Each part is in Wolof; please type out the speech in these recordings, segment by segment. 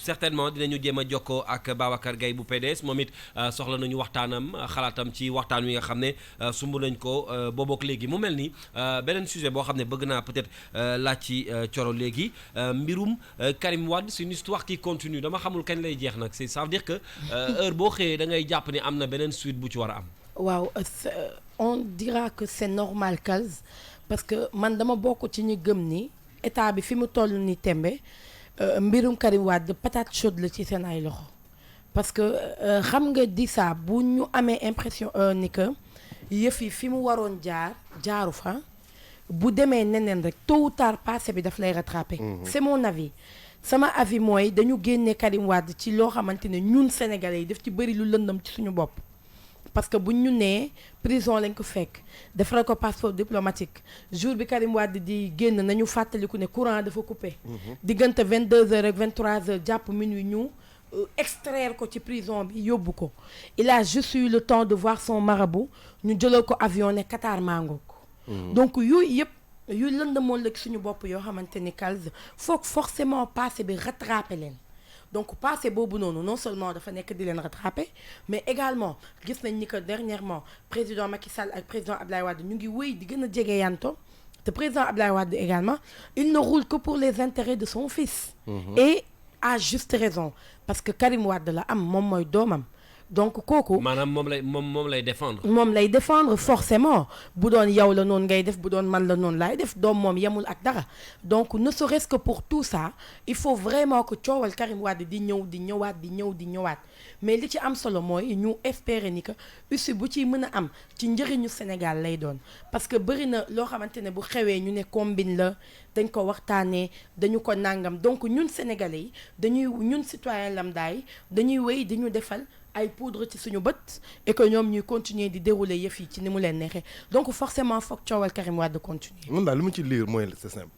certainement dinañu jéem a jokkoo ak Babacar Gaye bu PDS moom it soxla nañu waxtaanam xalaatam ci waxtaan wi nga xam ne sumb nañ ko boobook léegi mu mel ni beneen sujet boo xam ne bëgg naa peut-être laaj ci Thioro léegi mbirum Karim Wade c'est une histoire qui continue dama xamul kañ lay jeex nag ça veut dire que heure boo xëyee da ngay jàpp ni am na beneen suite bu ci war a am. waaw on dira que c'est normal Kals parce que man dama bokk ci ñu gëm ni état bi fi mu toll ni tembe mbirum Karim Wade patate chaude la ci seen ay loxo parce que xam nga di saa bu ñu amee impression ni que yëf yi fi mu waroon jaaru fa bu demee neneen rek tôt ou tard passé bi daf lay rattraper. C'est mon avis. sama avis mooy dañu génne Karim Wade ci loo xamante ne ñun sénégalais yi daf ci bëri lu lëndam ci suñu bopp parce que buñ ñu nee prison lañ ko fekk defal ko passeport diplomatique jour bi Karim Wade di génn nañu fàttaliku ne courant dafa coupé diggante 22h ak 23h jàpp minuit ñu extraire ko ci prison bi yóbbu ko il a juste eu le temps de voir son marabout ñu jëlal ko avion ne Qatar mango ko donc yooyu yëpp yu lëndamoon la suñu bopp yoo xamante ni Kals foog forcément passé bi rattrapé leen donc passé boobu noonu non seulement dafa nekk di leen rattrapé mais également gis nañ ni que dernièrement président Macky Sall ak président Abdoulaye Wade ñu ngi wéy di gën a jege yanto te président Abdoulaye Wade également il ne roule que pour les intérêts de son fils et à juste raison parce que Karim Wade la am moom mooy doomam donc kooku maanaam moom lay défendre. moom lay défendre forcément bu doon yow la noonu ngay def bu doon man la noonu laay def doom moom yemul ak dara donc ne serait-ce que pour tout ça il faut vraiment que coowal Karim Wade di ñëwaat mais li ci am solo mooy ñu espérer ni que ussi bu ci mën a am ci njëriñu Sénégal lay doon parce que bëri na loo xamante ne bu xewee ñu ne combine la dañ ko waxtaanee dañu ko nàngam donc ñun sénégalais yi ñun citoyen lambda yi dañuy wéy di ñu defal ay poudre ci suñu bët et que ñoom ñuy continuer di dérouler yëf yi ci ni mu leen neexee donc forcément foog coowal Karim Wade continuer. man daal li ma ci lire mooy c'est simple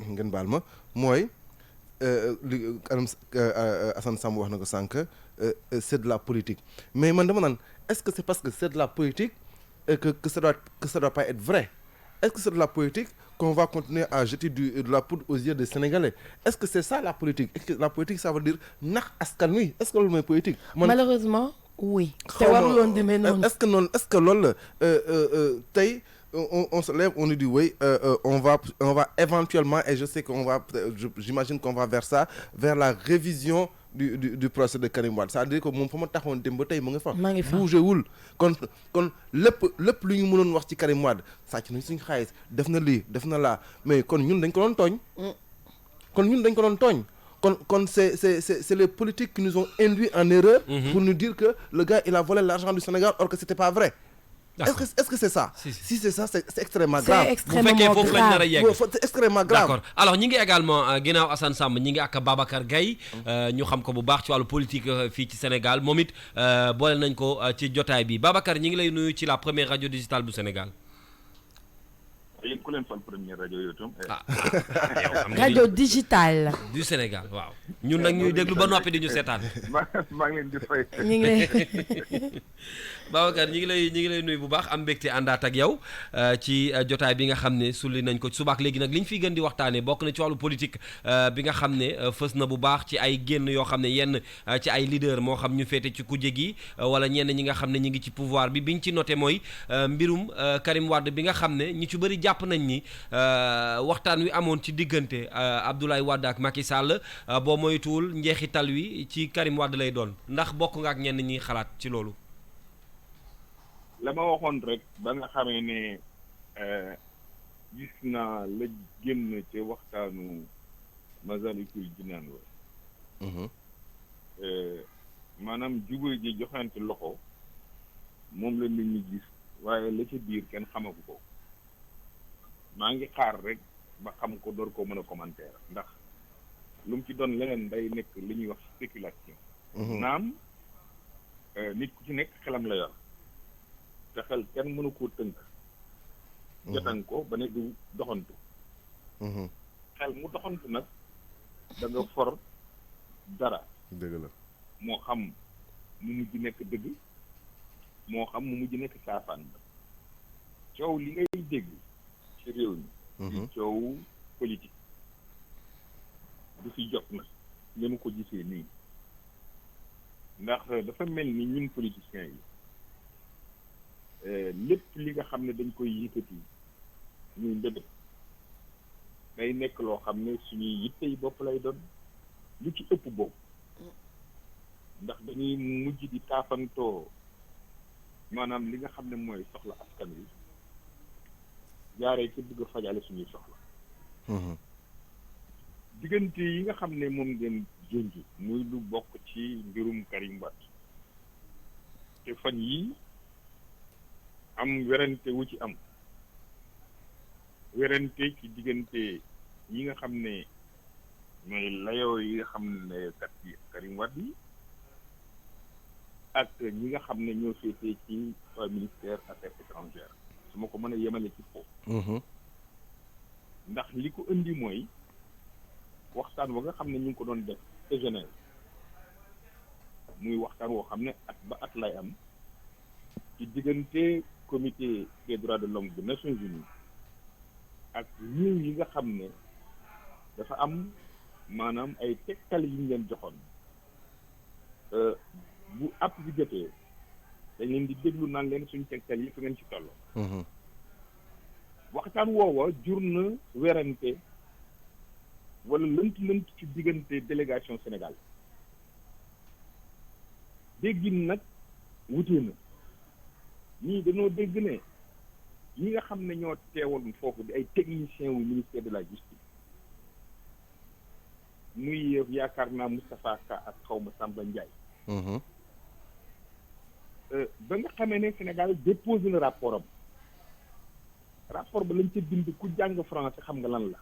ngeen baal ma mooy li Assane Samb wax na ko sànq c'est de la politique mais man dama naan est-ce que c'est parce que c'est de la politique que ça doit pas être vrai est-ce que c'est de la politique qu'on va continuer à jeter de la poudre aux yeux des Sénégalais est-ce que c'est ça la politique est-ce que la politique ça veut dire nax askan wi est-ce que loolu mooy politique. malheureusement oui. te warul woon demee noonu est-ce que loolu la tey on se lève on nous dit oui on va éventuellement et je sais qu'on va j'imagine qu'on va vers la révision du procès de Karim Wade c'est-à-dire que moom fa ma taxoon dem ba tey mu ngi fa bougé wul kon lépp lu ñu mënoon wax ci Karim Wade sàcc nañ suñu xaalis def na lii def na laa mais kon ñun dañ ko doon tooñ kon c'est les politiques qui nous ont induit en erreur pour nous dire que le gars il a volé l'argent du Sénégal or que c'était pas vrai. Est-ce que c'est ça? Si c'est ça, c'est extrêmement grave. C'est extrêmement grave. C'est extrêmement grave. D'accord. Alors ñi ngi également ginnaaw Assane Samb ñi ngi ak Babacar Gaye ñu xam ko bu baax ci wàllu politique fii ci Sénégal moom it boole nañ ko ci jotaay bi Babacar ñi ngi lay nuyu ci la première radio digitale bu Sénégal. yéen ku leen fal première rajo yooyu itam. radio digitale. du Sénégal waaw. ñun nag ñuy déglu ba noppi di ñu seetaan. maa ngi leen di fay. ñu ngi lay. Babacar ñi ngi lay nuyu bu baax am mbégte àndaat ak yow ci jotaay bi nga xam ne sulli nañ ko subaak léegi nag li ñu fiy gën di waxtaanee bokk na ci wàllu politique bi nga xam ne fës na bu baax ci ay génn yoo xam ne yenn ci ay leader moo xam ñu féete ci kujje gi wala ñenn ñi nga xam ne ñi ngi ci pouvoir bi biñ ci noté mooy mbirum Karim Wade bi nga xam ne ñi ci bëri jàpp nañ ni waxtaan wi amoon ci diggante Abdoulaye Wade ak Macky Sall boo moytuwul njeexital wi ci Karim Wade lay doon ndax bokk nga ak ñenn ñi xalaat ci loolu. la ma waxoon rek ba nga xamee ne gis naa la génn ci waxtaanu Masalikul Jinaan wa maanaam jubóo ji joxante loxo moom la nit ñi gis waaye la ca biir kenn xamagu ko maa ngi xaar rek ba xam ko door ko mën a commentaire ndax lu mu ci doon leneen day nekk li ñuy wax spéculation naam nit ku ci nekk xelam la yor te xel kenn mënu koo tënk jotan ko ba ne du doxantu xel mu doxantu nag da nga for dara dëgg la moo xam mu mujj nekk dëgg moo xam mu mujj nekk saafaan ba coow li ngay dégg ci réew mi di coow politique du fi jot na li ma ko gisee nii ndax dafa mel ni ñun politiciens yi lépp li nga xam ne dañ koy yëkkati ñuy ndëbët day nekk loo xam ne suñuy yitte yi bopp lay doon lu ci ëpp boobu ndax dañuy mujj di taafantoo maanaam li nga xam ne mooy soxla askan wi jaaree ci bëgg a fajale suñuy soxla diggante yi nga xam ne moom ngeen junj muy lu bokk ci mbirum Karim Wade te fan yii am werante wu ci am werante ci diggante yi nga xam ne mooy layoo yi nga xam ne kat yi Karim Wade yi ak ñi nga xam ne ñoo féetee ci ministère affaires étrangères su ma ko mën a yemale ci foofu ndax li ko indi mooy waxtaan wa nga xam ne ñu ngi ko doon def te Genève muy waxtaan woo xam ne at ba at lay am ci diggante comité des droits de l'homme des Nations Unies ak réew yi nga xam ne dafa am maanaam ay tegtal yi ñu leen joxoon bu app bi jotee dañ leen di déglu naan leen suñu tegtal yi fi ngeen ci tolloo waxtaan woowa jur na werante wala lënt ci diggante délégation Sénégal déggin nag wutee na ñii dañoo dégg ne ñi nga xam ne ñoo teewaloon foofu di ay techniciens wu ministère de la justice muy yaakaar naa Moustapha Ka ak xawma Samba Ndiaye ba nga xamee ne Sénégal déposé na rapport ba lañ ca bind ku jàng français xam nga lan la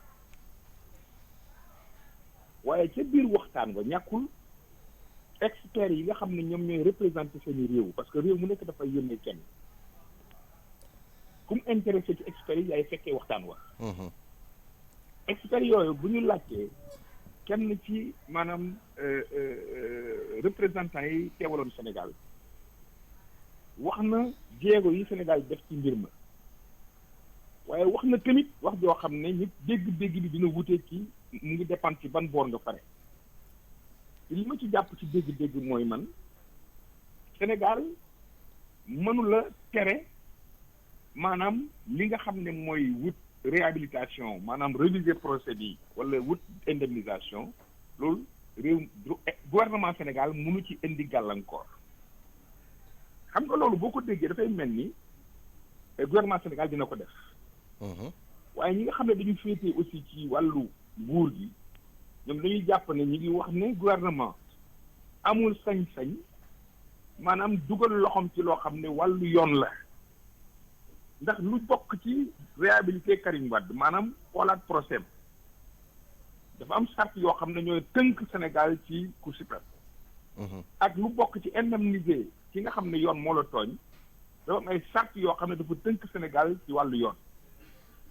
waaye ca biir waxtaan ba ñàkkul experts yi nga xam ne ñoom ñooy représenté seeni réew parce que réew mu nekk dafay yónnee kenn ku mu intéressé ci experts yi yaay fekkee waxtaan wa experts yooyu bu ñu laajtee kenn ci maanaam représentants yi teewaloon Sénégal wax na jéego yi Sénégal def ci mbir ma waaye wax na tamit wax joo xam ne nit dégg-dégg bi dina wutee ci mu ngi dépendre ci ban boor nga pare li ma ci jàpp ci dégg-dégg mooy man Sénégal mënula tere maanaam li nga xam ne mooy wut réhabilitation maanaam réviser procédure yi wala wut indemnisation loolu réew gouvernement Sénégal mënu ci indi gàllankoor xam nga loolu boo ko déggee dafay mel ni gouvernement Sénégal dina ko def waaye ñi nga xam ne dañu féetee aussi ci wàllu nguur gi ñoom dañuy jàpp ne ñu ngi wax ne gouvernement amul sañ-sañ maanaam dugal loxoom ci loo xam ne wàllu yoon la ndax lu bokk ci réhabilité Karim Wade maanaam xoolaat procès dafa am sart yoo xam ne ñooy tënk Sénégal ci Cour suprême ak lu bokk ci indemniser ki nga xam ne yoon moo la tooñ dafa am ay sart yoo xam ne dafa tënk Sénégal ci wàllu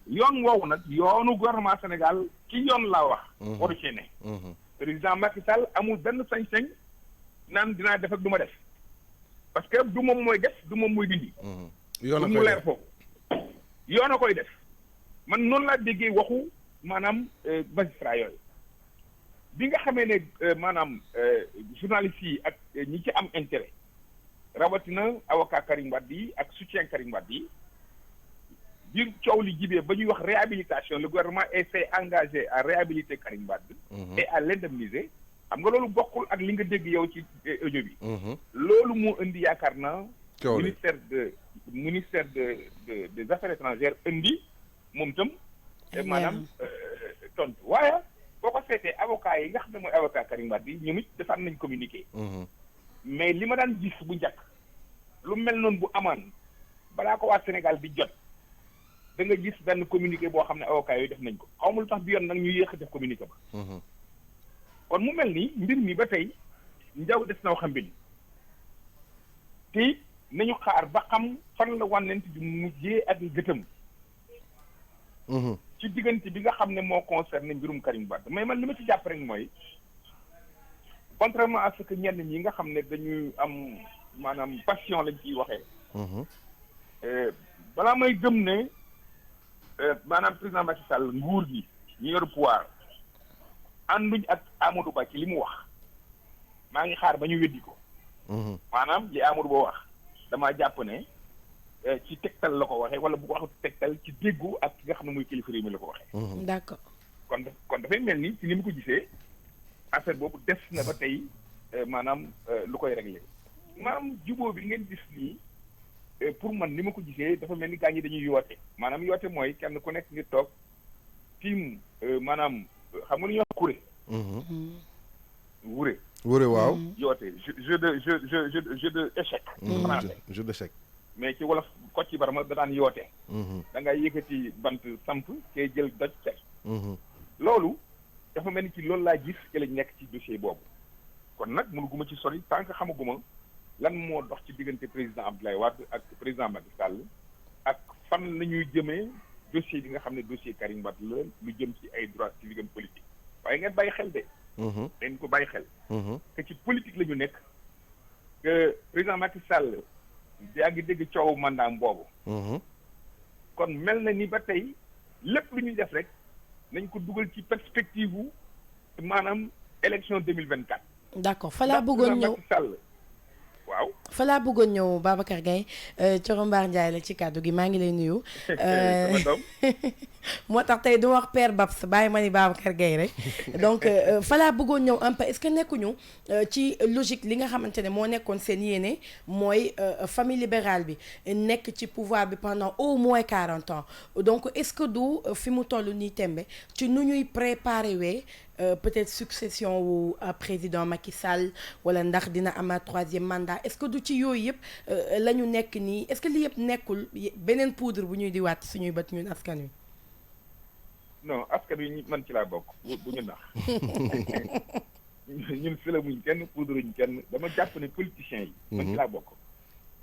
yoon woowu nag yoonu gouvernement Sénégal ci yoon laa wax waru cee ne président Macky Sall amul benn sañ-sañ naan dinaa def ak du ma def parce que du moom mooy def du moom mooy dindi yoon mu leer foofu yoon a koy def man noonu laa déggee waxu maanaam magistrat yooyu bi nga xamee ne maanaam journalistes yi ak ñi ci am intérêt rawatina avocat Karim Wade yi ak soutien Karim Wade yi bi coow li jibee ba ñuy wax réhabilitation le gouvernement s'est engagé à réhabiliter Karim Wade et à l'indemniser xam nga loolu bokkul ak li nga dégg yow ci audio bi loolu moo indi yaakaar naa ministère des affaires étrangères indi moom itam maanaam tontu waaye boo ko seetee avocat yi nga xam ne mooy avocat Karim Wade yi ñoom it defaat nañ communiqué mais li ma daan gis bu njëkk lu mel noonu bu amaan balaa ko waa Sénégal di jot da nga gis benn communiqué boo xam ne avocat yooyu def nañ ko xaw ma lu tax bi yoon nag ñu yéex a def communiqué ba kon mu mel ni mbir mi ba tey njaw des na waxam bi te nañu xaar ba xam fan la wànnent di mujjee ak gëtëm ci diggante bi nga xam ne moo concerné mbirum Karim Wade mais man li ma ci jàpp rek mooy contrairement à ce que ñenn ñi nga xam ne dañuy am maanaam passion lañ ciy waxee balaa may gëm ne maanaam président Macky Sall nguur gi ñu yor pouvoir ànduñ ak Amadou Ba ci li mu wax maa ngi xaar ba ñu weddi ko. maanaam li Amadou Ba wax damaa jàpp ne ci tegtal la ko waxee wala bu ko waxut tegtal ci déggu ak ki nga xam ne muy kilifa réew mi la ko waxee. d'accord. kon dafay mel ni ci ni mu ko gisee affaire boobu des na ba tey maanaam lu koy réglé maanaam jubóo bi ngeen gis nii pour man ni ma ko gisee dafa mel ni gaa ñi dañuy yoote maanaam yoote mooy kenn ku nekk ngir toog tiim maanaam xam nga lu ñuy wax kure. wure waaw. yoote jeu de échec. jeu d'échec. mais ci wolof Kocc Barma da daan yoote. da ngay yëkkati bant samp kee jël doj teg. loolu dafa mel ni ci loolu laa gis ci lañ nekk ci dossier boobu kon nag mënuguma ci sori tant que xamaguma lan moo dox ci diggante président Abdoulaye Wade ak président Macky Sall ak fan la ñuy jëmee dossier bi nga xam ne dossier Karim Wade la lu jëm ci ay droits civiques et politiques waaye ngeen bàyyi xel de. dañ ko bàyyi xel. que ci politique la ñu nekk que président Macky Sall yaa ngi dégg coowu mandaam boobu. kon mel na ni ba tey lépp lu ñuy def rek. nañ ko dugal ci perspective wu maanaam élection 2024. d'accord fa laa bëggoon ñëw waaw. fa laa bëggoon ñëw Babacar Gaye Thioro Mbar Ndiaye la ci kàddu gi maa ngi lay nuyu. moo tax tey du wax Père Babs bàyyi ma ni Babacar Gaye rek donc fa laa bëggoon ñëw un peu est-ce que nekkuñu ci logique li nga xamante ne moo nekkoon seen yéene mooy famille libérale bi nekk ci pouvoir bi pendant au moins 40 ans donc est-ce que du fi mu toll nii tembe ci nu ñuy préparer wee peut-être succession wu président Macky Sall wala ndax dina amaat 3e mandat est-ce que du ci yooyu yëpp la ñu nekk nii est-ce que li yëpp nekkul beneen poudre bu ñuy di waat suñuy bët ñun askan wi. non askan wi man ci laa bokk bu ñu nax ñun fi la muñ kenn poudruñ kenn dama jàpp ne politiciens yi. man ci laa bokk.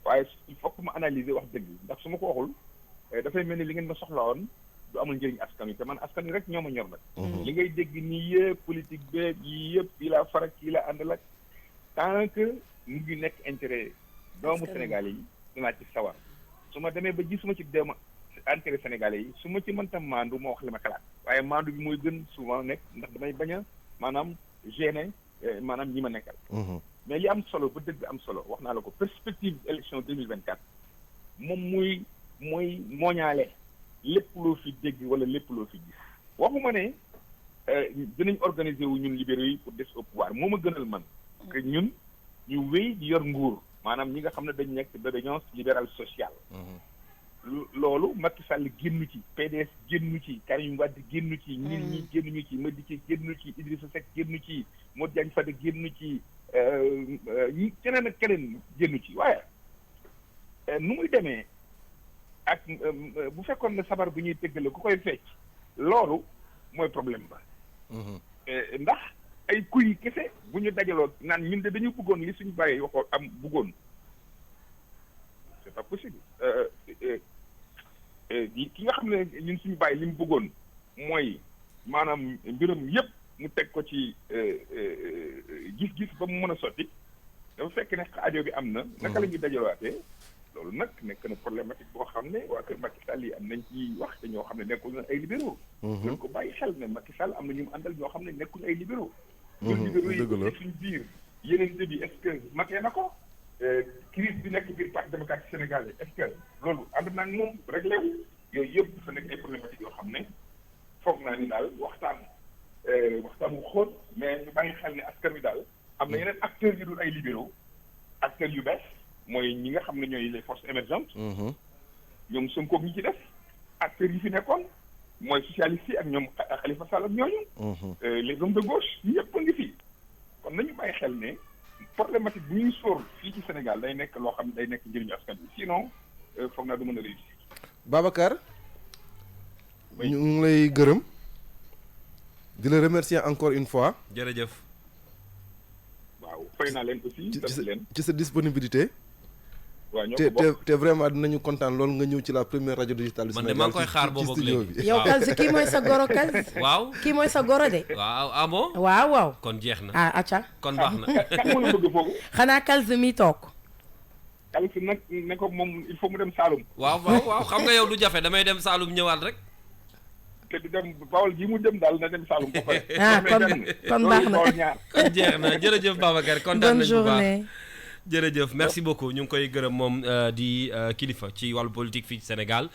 waaye il faut que ma analyser wax dëgg ndax su ma ko waxul dafay mel ni li ngeen ma soxla woon du amul njëriñ askan wi te man askan wi rek ñoo ma ñor nag. li ngay dégg nii yëpp politique beeg yii yëpp kii la farak kii la àndal ak tant que mu ngi nekk intérêt doomu Sénégalais yi dinaa ci sawar su ma demee ba gisuma ci dem intérêt Sénégalais yi su ma ci mënta maandu ma wax li ma xalaat waaye maandu bi mooy gën souvent nekk ndax damay bañ a maanaam gêner maanaam ñi ma nekkal. mais li am solo ba dëgg am solo wax naa la ko perspective élection 2024 moom mooy mooñaale lépp loo fi dégg wala lépp loo fi gis waxuma ne dinañ organiser wu ñun libéraux yi pour des au pouvoir moo ma gënal man que ñun ñu wéy di yor nguur maanaam ñi nga xam ne dañ nekk d'obédience libérale sociale. loolu Macky Sall génnu ci PDS génnu ci Karim Wade génnu ci ñi génnuñu ci Madické génnu ci Idrissa Seck génnu ci Modou Diagne Fada génnu ci ñi keneen ak keneen génnu ci waaye nu muy demee ak bu fekkoon ne sabar bu ñuy tëggale ku koy fecc loolu mooy problème ba ndax ay kuy kese bu ñu dajaloo naan ñun de dañu bëggoon li suñu bàyyi waxoo am bëggoon c'est pas possible ki nga xam ne ñun suñu bàyyi li mu bëggoon mooy maanaam mbiram yépp mu teg ko ci gis-gis ba mu mën a sotti dafa fekk ne aajo bi am na naka la ñuy dajalowaatee loolu nag nekk na problématique boo xam ne waa kër Macky Sall yi am nañ ci wax te ñoo xam ne nekkul ay libéraux dañ ko bàyyi xel ne Macky Sall am na ñu mu àndal ñoo xam ne nekkul ay libéraux ñun libéraux yi suñu biir yeneen bi est-ce que matee na ko crise bi nekk biir parti démocratique sénégalais est-ce que loolu ànd naa moom réglé wu yooyu yëpp dafa nekk ay problématiques yoo xam ne foog naa ni daal waxtaan wu xóot mais ñu bàyyi xel ne askan wi daal am na yeneen acteurs yu dul ay libéraux acteurs yu bees mooy ñi nga xam ne ñooy les forces émergentes ñoom Sonko ñi ci def acteurs yi fi nekkoon mooy socialistes yi ak ñoom Khalifa Sall ak ñooñu les hommes de gauche ñëpp a ngi fi kon nañu bàyyi xel ne problématique bu ñuy sóor fii ci Sénégal day nekk loo xam ne day nekk njëriñu askan bi sinon foog naa du mën a réussir. Babacar ñu ngi lay gërëm di la remercier encore une fois. jërëjëf. waaw fay naa leen aussi. ci sa disponibilité. waaw ñoo ko bokk te vraiment dinañu kontaan loolu nga ñëw ci la première radio digitale du Sénégal. man de maa ngi koy xaar boobu ak léegi. yow Kals kii mooy sa goro Kals. waaw kii mooy sa goro de. waaw ah bon. waaw. kon jeex na. ah acca. kon baax na. kan moo la bëgg foofu. xanaa Kals mi toog. Kals nag ne ko moom il faut mu dem Saloum. waaw xam nga yow du jafe damay dem Saloum ñëwaat rek. te di dem Bawol gi mu dem daal na dem Saloum ba pare. kon baax na kon jeex na jërëjëf Babacar kontaan bonne nañu bu baax journée. jërëjëf merci beaucoup ñu ngi koy gërëm moom di kilifa ci wàllu politique fii ci Sénégal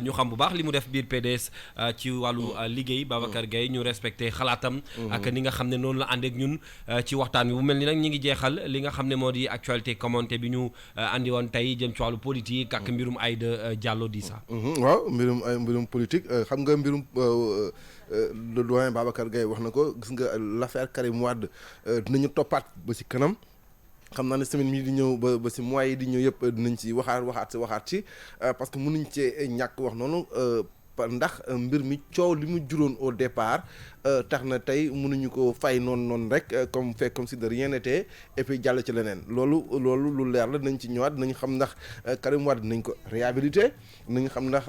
ñu xam bu baax li mu def biir PDS ci wàllu liggéey Babacar Gaye ñu respecté xalaatam ak ni nga xam ne noonu la ànd ak ñun ci waxtaan wi bu mel ni nag ñi ngi jeexal li nga xam ne moo di actualité commenté bi ñu andi woon tey jëm ci wàllu politique ak mbirum Aïda Diallo Dissa. waaw mbirum politique xam nga mbirum le doyen Babacar Gaye wax na ko gis nga l'affaire Karim Wade dinañu toppaat ba ci kanam. xam naa ne semaine mii di ñëw ba si mois yi di ñëw yëpp dinañ ci waxaat ci parce que mënuñ cee ñàkk wax noonu ndax mbir mi coow li mu juróon au départ tax na tey mënuñu ko fay noonu rek comme si de rien n'était et puis jàll ci leneen loolu lu leer la dinañ ci ñëwaat dinañ xam ndax Karim Wade dinañ ko réhabilité dinañ xam ndax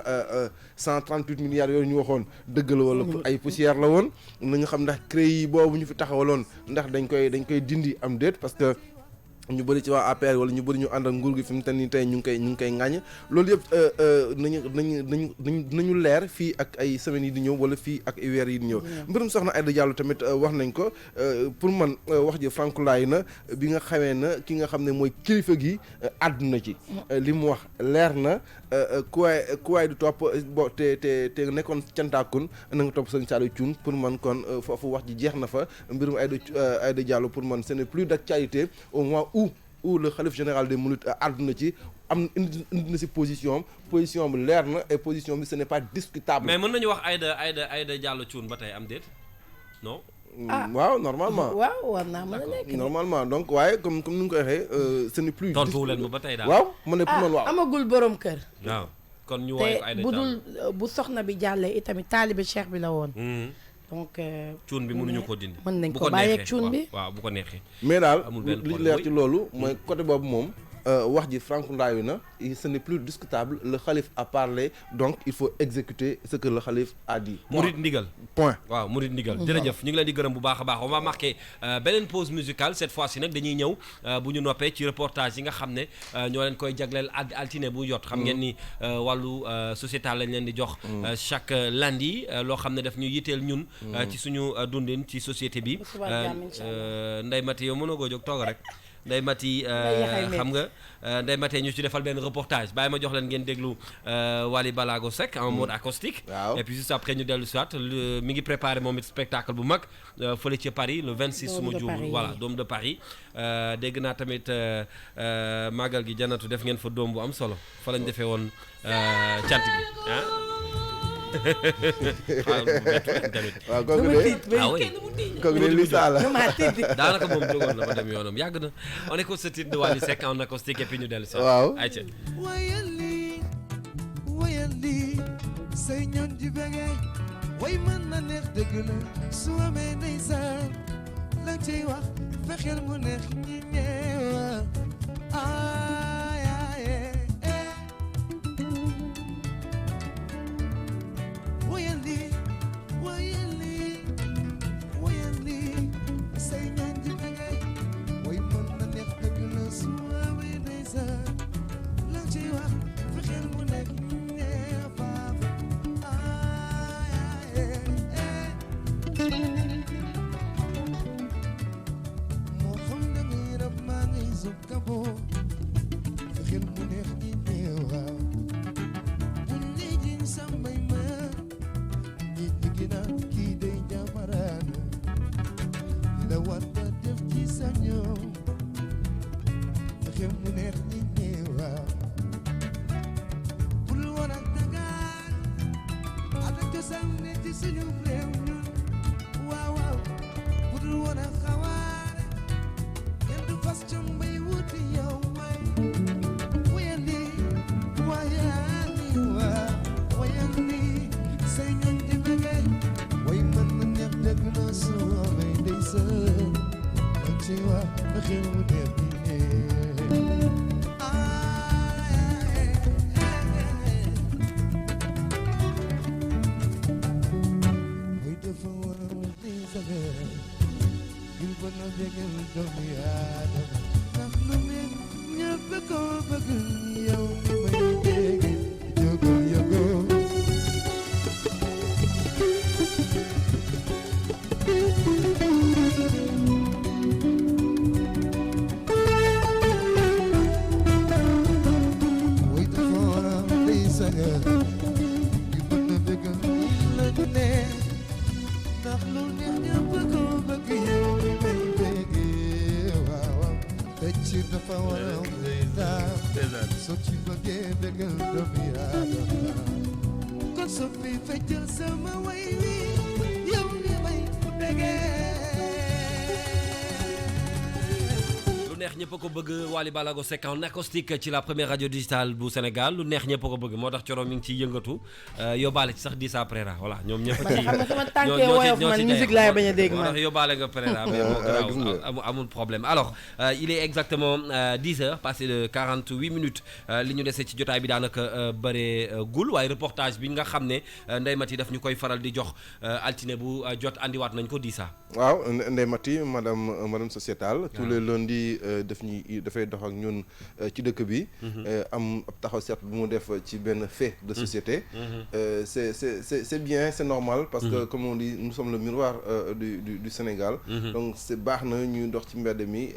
138 milliards yooyu ñu waxoon dëgg la wala ay poussière la woon dinañ xam ndax CREI boobu ñu fi taxawaloon ndax dañ koy dindi am déet parce que ñu bëri ci waa APR wala ñu bëri ñu ànd ak nguur gi fi mu nii tey ñu ngi koy ŋàññ loolu yëpp nañu leer fii ak ay semaines yi di ñëw wala fii ak ay weer yi di ñëw mbirum soxna Aïda Diallo tamit wax nañ ko pour man wax ji frankulaay na bi nga xamee na ki nga xam ne mooy kilifa gi àdduna ci li mu wax leer na kuwaay du topp bo te nekkoon cantaakun na nga topp sëñ Saliou Thioune pour man kon foofu wax ji jeex na fa mbirum Aïda Diallo pour man ce n'est plus d'actualité au moins où le khalife général des mourides àdduna ci indi na si position bi leer na et position bi ce n'est pas discutable. mais mën nañu wax Aïda Diallo Thioune ba tey am déet non. waaw normalement. waaw war naa mën a nekk normalement donc waaye comme ni nga ko waxee ce n'est plus. tontu leen ma ba tey daal waaw mu ne pour man waaw. amagul borom kër. waaw kon ñu woowee ko Aïda Diallo te bu soxna bi jàllee itamit taalibe cheikh bi la woon. donc cuun bi mënuñu ko dindi. mën nañ ko bàyyeeg cuun bi waaw bu ko neexee. mais daal amul benn li leer ci loolu mooy côté boobu moom wax ji frank-ndaayu na ce n'est plus discutable le khalife a parlé donc il faut exécuter ce que le khalife a dit. Murid ndigal point. waaw Murid ndigal jërëjëf ñu ngi leen di gërëm bu baax a baax on va marquer beneen pause musicale cette fois ci nag dañuy ñëw bu ñu noppee ci reportage yi nga xam ne ñoo leen koy jagleel altine bu jot. xam ngeen ni wàllu sociétal lañ leen di jox. chaque lundi loo xam ne daf ñu yitteel ñun. ci suñu dundin ci société bi. Ndeye Mati yow mënoo koo jóg toog rek. Ndeye Mati xam nga Ndeye Mati ñu ci defal benn reportage bàyyi ma jox leen ngeen déglu Wally Ballago Seck en mode acoustique. et puis juste après ñu dellu si waat mi ngi préparé moom it spectacle bu mag fële ci Paris le 26 su ma juumul voilà Dôme de Paris. dégg naa tamit màggal gi janatu def ngeen fa doom bu am solo fa lañ defee woon cant gi ah. waaw kooku de li saa la daanaka moom jógoon na ba dem yoonam yàgg na on écoute ce titre de Wally Seck en acoustique et puis ñu dellu si waaw ayca wayandi say ñoon di bege way mën na neex dëgg la su amee ndeysaan la ciy wax fexeel mu neex ñi ñeewa wayandi say ñoon di bege way mën na neex dëgg la su amee ndeysaan la ciy wax fexeel mu neex ñi ñeewa moo xam ne muy rab maa ngi sub kabo fexeel mu neex ñi ñeewa bu ñi jiñ sambay ma ñi jigina kii day jabaraan la war da def ci sa ñoom fexeel mu neex ñi ñeewa bul war ak dagaan ada cosaan ne ci suñu réew ñun waaw waaw budul woon a xawaare kenn du fas ca mbay wuti yow way wayandi wayandi say ñoom di bëgge way mën na neex dëgg na soo may ndeysaan ak ci wax na xew mu neex di il faut na bégal doomu Aadama ndax lu mel ñëpp ko bëgg yow mi may dégg jógal yëgoo ci dafa war a ndeysaan soo ci bëggee dëggal doomi aadama kon soppi feccal sama way wi yow ni may mu dëggee neex ñëpp a ko bëgg Wally Ballago Seck en acoustique ci la première radio digitale bu Sénégal lu neex ñëpp a ko bëgg moo tax Coro mi ngi ciy yëngatu yóbbaale ci sax Dissa Préra voilà ñoom ñëpp ci xam nga sama tànkee woyof man musique laay bañ a dégg man yóbbaale nga Préra mais moo garaaw amul problème alors il est exactement 10h passé de 48 minutes li ñu desee ci jotaay bi daanaka bëree gul waaye reportage bi nga xam ne Ndeye Mati daf ñu koy faral di jox altine bu jot andiwaat nañ ko Dissa waaw Ndeye Mati madame sociétale tous les lundis dafay dox ak ñun ci dëkk bi am ab taxaw seet bu mu def ci benn fait de société c'est bien c'est normal parce que comme on dit nous sommes le miroir du Sénégal donc c'est baax na ñuy dox ci mbedd mi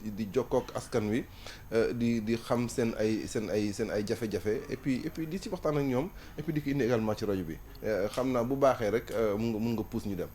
di jokkook askan wi di xam seen ay jafe-jafe et puis di ci waxtaan ak ñoom et puis di ko indi également ci rajo bi xam naa bu baaxee rek mun nga pousse ñu dem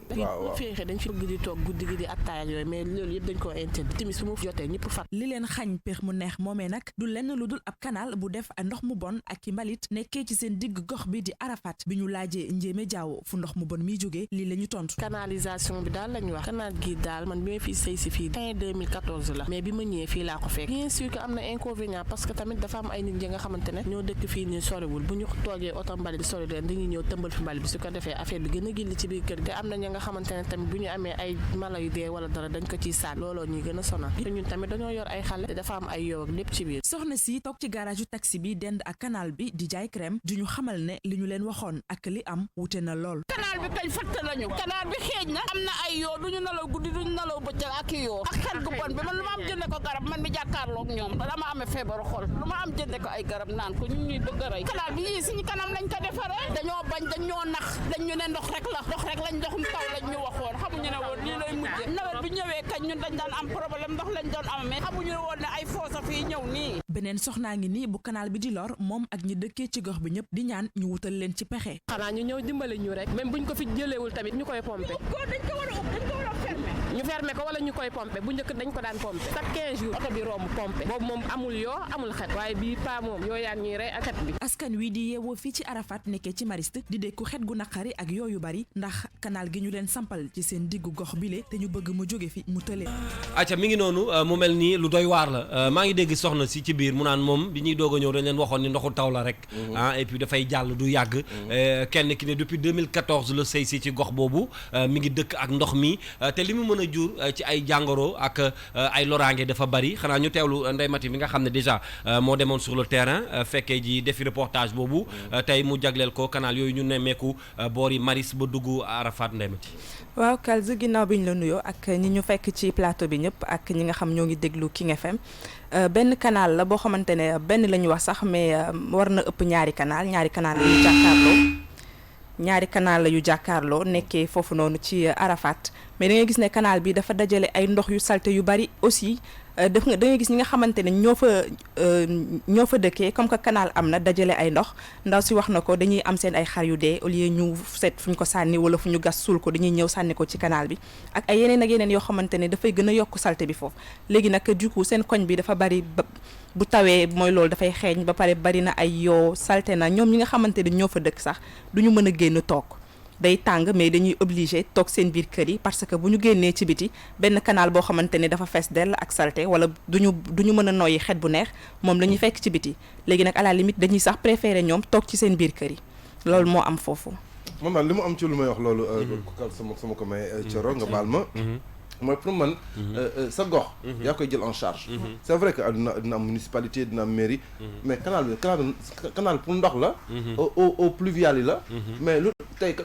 waaw féexee dañ fi bëgg di toog guddi gi di attaaya yooyu mais loolu yëpp dañ ko interdit timis su mu jotee ñëpp fat li leen xañ péex mu neex moomee nag du lenn lu dul ab canal bu def ndox mu bon ak i mbalit nekkee ci seen digg gox bi di Arafat bi ñu laajee Njéeme Jaaw fu ndox mu bon miy jógee lii la ñu tontu. canalisation bi daal lañu wax canal gi daal man bi ma fi sëy si fii fin 2014 la mais bi ma ñëwee fii laa ko fekk bien sûr que am na inconvénient parce que tamit dafa am ay nit ñi nga xamante ne ñoo dëkk fii nii soriwul bu ñu toogee oto mbalit bi sori leen dañuy ñëw tëmbal fi mbalit bi su ko defee affaire bi gën a gilli ci biir kër te am na ñi nga xamante ne tamit bu ñu amee ay mala yu dee wala dara dañ ko ciy saat looloo ñuy gën a sonal te ñun tamit dañoo yor ay xale te dafa am ay yow ak lépp ci biir. soxna si toog ci garage yu taxi bi dend ak canal bi di jaay crème du ñu xamal ne li ñu leen waxoon ak li am wute na lool. canal bi kañ fatt nañu canal bi xeeñ na am na ay yoo duñu nalaw guddi duñu nalaw bëccëg ak yoo ak xel gu bon bi man lu ma am jënde ko garab man mi jàkkaarloog ñoom dama amee feebaru xol lu ma am jënde ko ay garab naan ko ñun ñuy bëgg a rey canal bi yii suñu kanam lañ ko defaree dañoo bañ dañ ñoo nax dañ ñu ne ndox rek la ndox rek lañ ndoxum taw lañ ñu waxoon xamuñu ne woon lii lay mujjee nawet bi ñëwee kañ ñun dañ daan am problème ndox lañ doon am mais xamuñu ne woon ne ay foosa fii ñëw nii. beneen soxnaa ngi nii bu canal bi di lor moom ak ñi dëkkee ci gox bi ñëpp di ñaan ñu wutal leen ci pexe. xanaa ñu ñëw dimbale ñu rek même buñ ko fi jëleewul tamit ñu koy pomper. dañ ko war a ub dañ ko war a fermer. ñu fermer ko wala ñu koy pomper bu njëkk dañ ko daan pomper chaque 15 jours oto bi romb pomper boobu moom amul yoo amul xet waaye bii paa moom yoo yaan ñuy rey ak xet bi. askan wi di yeewoo fii ci Arafat nekkee ci Mariste di dékku xet gu naqari ak yooyu bari ndax canal gi ñu leen sampal ci seen diggu gox bile te ñu bëgg mu jóge fi mu tële. acca mi ngi noonu mu mel nii lu doy waar la maa ngi dégg soxna si ci biir mu naan moom bi ñuy doog a ñëw dañ leen waxoon ni ndoxu taw la rek et puis dafay jàll du yàgg kenn ki ne depuis 2014 la sëy si ci gox boobu mi ngi dëkk ak ndox mi te li mu mën a jur ci ay jàngoro ak ay loraange dafa bari xanaa ñu teewlu Ndeye Mati mi nga xam ne déjà moo demoon sur le terrain fekkee ji defi reportage boobu tey mu jagleel ko canal yooyu ñu nemmeeku boori Maris ba dugg Arafat Ndeye Mati. waaw Kalz ginnaaw bi ñu la nuyoo ak ñi ñu fekk ci plateau bi ñëpp ak ñi nga xam ñoo ngi déglu King FM benn canal la boo xamante ne benn la ñu wax sax mais war na ëpp ñaari canal la yu jàkkaarloo ñaari canal la yu jàkkaarloo nekkee foofu noonu ci Arafat mais da ngay gis ne canal bi dafa dajale ay ndox yu salte yu bari aussi da ngay gis ñi nga xamante ne ñoo fa dëkkee comme que canal am na dajale ay ndox ndaw si wax na ko dañuy am seen ay xar yu dee au lieu ñu seet fu ñu ko sànni wala fu ñu gas suul ko dañuy ñëw sànni ko ci canal bi ak ay yeneen ak yeneen yoo xamante ne dafay gën a yokk salte bi foofu léegi nag du coup seen koñ bi dafa bari bu tawee mooy loolu dafay xeeñ ba pare bari na ay yoo salte na ñoom ñi nga xamante ne ñoo fa dëkk sax duñu mën a génn toog day tàng mais dañuy obligé toog seen biir kër yi parce que bu ñu génnee ci biti benn canal boo xamante ne dafa fees dell ak salte wala duñu mën a noyyi xet bu neex moom la ñuy fekk ci biti léegi nag à la limite dañuy sax préféré ñoom toog ci seen biir kër yi loolu moo am foofu. man daal li mu am ci lu may wax loolu. sama ko may Coro nga baal ma. mooy pour man sa gox yaa koy jël en charge c'est vrai que dina am municipalité dina am mairie mais canal pour ndox la au pluvial yi la mais lu tey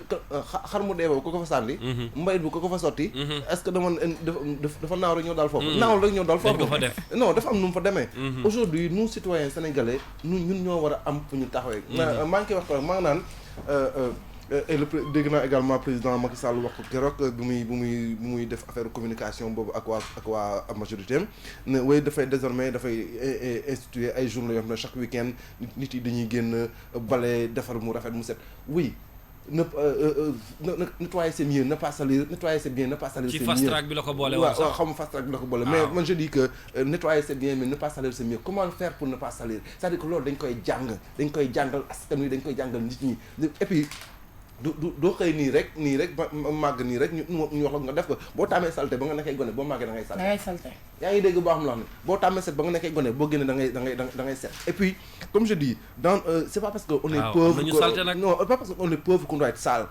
xar mu dee boobu ko fa sànni mbayit bu ko fa sotti est-ce que dafa naaw rek ñëw daal foofu naawul rek ñëw daal foofu non dafa am nu mu fa demee aujourd'hui nous citoyens sénégalais ñun ñoo war a am fu ñu taxawee maa ngi koy wax maa ngi naan et dégg naa également président Macky Sall wax ko keroog bu muy def affaire communication boobu ak waa majorité am ne way dafay désormais dafay instituer ay journée yoo xam ne chaque week-end nit yi dañuy génn bale defar mu rafet mu set oui nettoyer c'est mieux ne pas salir nettoyer c'est bien ne pas salir c'est mieux. ci fast track bi la ko boole woon waaw waaw xam fast track bi la ko boole. mais man je dis que nettoyer c'est bien mais ne pas salir c'est mieux. comment faire pour ne pas salir c'est-à-dire que loolu dañ koy jàngal askan wi dañ koy jàngal nit ñi et puis doo xëy nii rek ba màgg nii rek ñu wax la nga def ko boo tàmmee salte ba nga nekkee gone boo màggee da ngay salte yaa ngi dégg boo xam la xam ne boo tàmmee set ba nga nekkee gone boo génnee da ngay set et puis comme je dis c'est pas parce que on est pauvre non pas parce que on est pauvre qu'on doit être sale.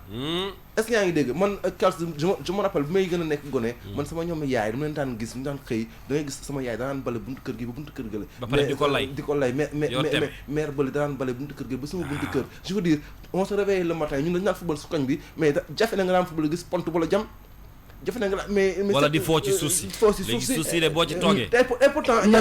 est-ce que yaa ngi dégg man Kals je me rappelle bi may gën a nekk gone man sama ñoom yaay dama leen daan gis ñu daan xëy da ngay gis sama yaay danaan bale buntu kër gi ba buntu kër gi la ba pare di ko lay mais mère bale danaan bale buntu kër gi ba sama buntu kër je veux dire on se réveille le matin ñun dañu daan football su koñ bi mais jafe na nga daan football gis pont wala jam jafe na nga mais wala di foo ci suuf si léegi suuf si de boo ci toogee et pourtant am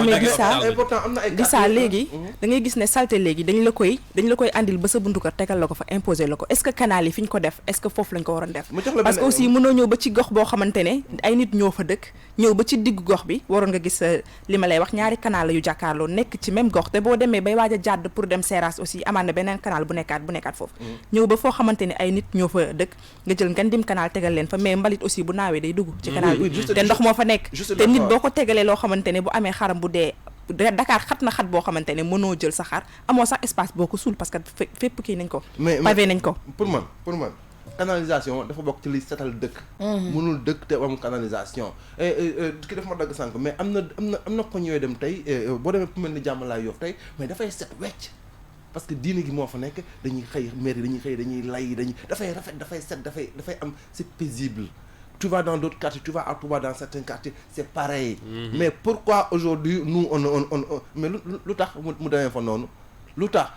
na ay Gissa léegi da ngay gis ne salté léegi dañ la koy andil ba sa buntu kër tegal la ko fa imposer la ko est-ce que canal yi fi ñu ko def est-ce que foofu lañ ko waroon def parce que aussi mënoo ñëw ba ci gox boo xamante ne ay nit ñoo fa dëkk ñëw ba ci diggu gox bi waroon nga gis li ma lay wax ñaari canal la yu jàkkaarloo nekk ci même gox te boo demee bay waaj a jàdd pour dem Seras aussi amaan na beneen canal bu nekkaat foofu ñëw ba foo xamante ne ay nit ñoo fa dëkk nga jël ngeen dim canal tegal leen fa mais mbalit aussi bu naawee day dugg ci canal bi te ndox moo fa nekk te nit boo ko tegalee loo xamante ne bu amee xaram bu dee Dakar xat na xat boo xamante ne mënoo jël sa xar amoo sax espace boo ko suul parce que fépp kii nañ ko pavé nañ ko pour man canalisation dafa bokk ci li setal dëkk mënul dëkk te am canalisation ki dafa ma dagg sànq mais am na koñ yooyu dem tey boo demee fu mel ni Jàmmalaay Yoff tey mais dafay set wecc parce que diine gi moo fa nekk dañuy xëy mairie dañuy lay dafay rafet dafay set dafay am c'est paisible. Tu vas dans d'autres quartiers, tu vas à Touba dans certains quartiers, c'est pareil. Mais pourquoi aujourd'hui nous on mais lu tax mu demee fa noonu lu tax